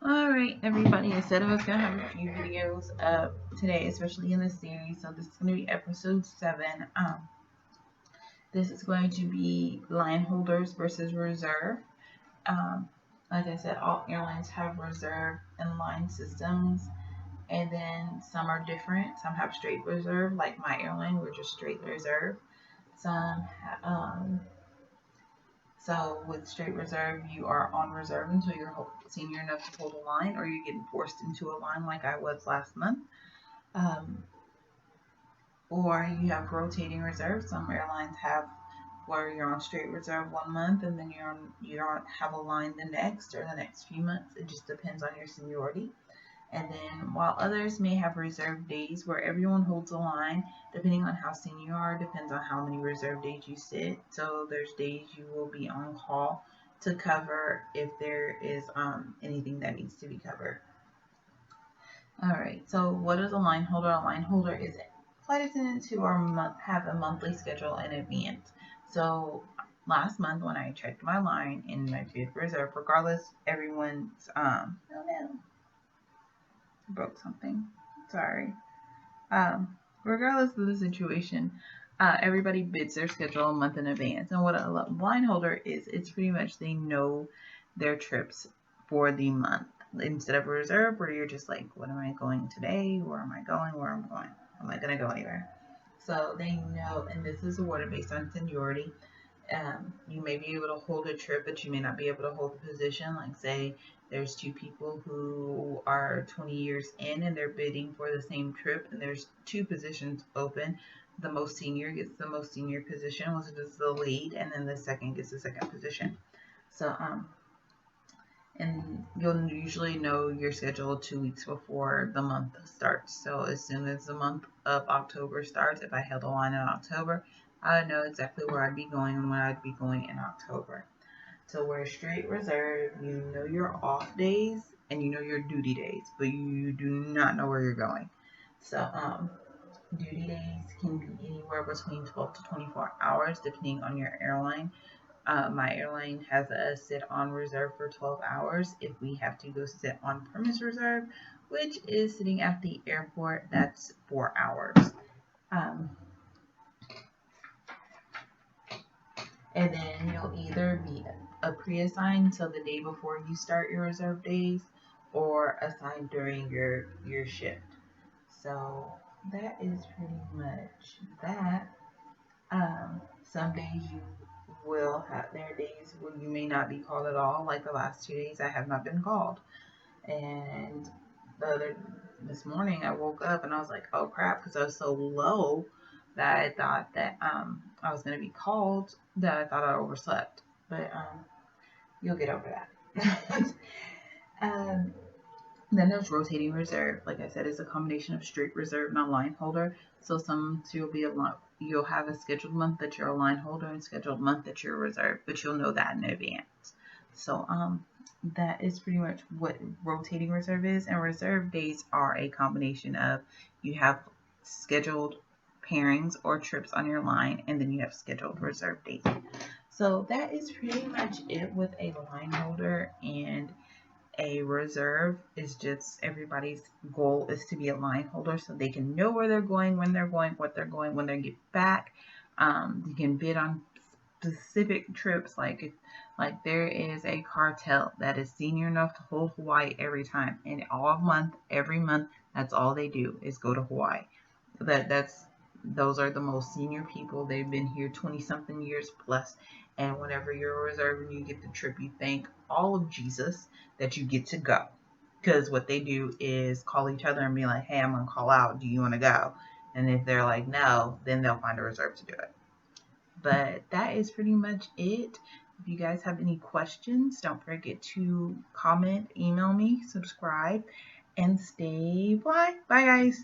Alright, everybody, I said I was going to have a few videos up today, especially in this series. So this is going to be episode 7. This is going to be line holders versus reserve. Um, like I said, all airlines have reserve and line systems, and then some are different. Some have straight reserve, like my airline, we're just straight reserve. Some So with straight reserve, you are on reserve until you're senior enough to hold a line, or you're getting forced into a line like I was last month. Um, or you have rotating reserve. Some airlines have where you're on straight reserve 1 month and then you don't have a line the next or the next few months. It just depends on your seniority. And then while others may have reserve days where everyone holds a line, depending on how senior you are, depends on how many reserve days you sit. So there's days you will be on call to cover if there is anything that needs to be covered. All right. So what is a line holder? A line holder is flight attendants who have a monthly schedule in advance. So last month when I checked my line and I did reserve, regardless, everyone's oh no, broke something. Sorry. Um, Regardless of the situation, everybody bids their schedule a month in advance. And what a line holder is, it's pretty much they know their trips for the month instead of a reserve where you're just like, what am I going today? Where am I going? Where am I going? I'm not going to go anywhere. So they know, and this is awarded based on seniority. You may be able to hold a trip, but you may not be able to hold a position. Like, say, there's two people who are 20 years in and they're bidding for the same trip, and there's two positions open. The most senior gets the most senior position, which is the lead, and then the second gets the second position. So, and you'll usually know your schedule 2 weeks before the month starts. So as soon as the month of October starts, if I held a line in October, I would know exactly where I'd be going and when I'd be going in October. So where straight reserve, you know your off days and you know your duty days, but you do not know where you're going. So duty days can be anywhere between 12 to 24 hours depending on your airline. My airline has us sit on reserve for 12 hours. If we have to go sit on premise reserve, which is sitting at the airport, that's 4 hours. Um, and then you'll either be a pre-assigned till the day before you start your reserve days, or assigned during your shift. So that is pretty much that. Some days you will have there are days where you may not be called at all. Like the last 2 days, I have not been called. And this morning, I woke up and I was like, "Oh crap!" Because I was so low that I thought that I was gonna be called. That I thought I overslept. But you'll get over that. um, then there's rotating reserve. Like I said, it's a combination of straight reserve and a line holder. So some you'll have a scheduled month that you're a line holder and scheduled month that you're a reserve, but you'll know that in advance. So that is pretty much what rotating reserve is. And reserve days are a combination of you have scheduled pairings or trips on your line, and then you have scheduled reserve dates. So that is pretty much it with a line holder and a reserve. Is just everybody's goal is to be a line holder so they can know where they're going, when they're going, what they're going, when they get back. You can bid on specific trips. Like there is a cartel that is senior enough to hold Hawaii every time, and every month, that's all they do is go to Hawaii. Those are the most senior people. They've been here 20 something years plus. And whenever you're a reserve and you get the trip, you thank all of Jesus that you get to go. Because what they do is call each other and be like, "Hey, I'm going to call out. Do you want to go?" And if they're like, "No," then they'll find a reserve to do it. But that is pretty much it. If you guys have any questions, don't forget to comment, email me, subscribe, and stay fly. Bye, guys.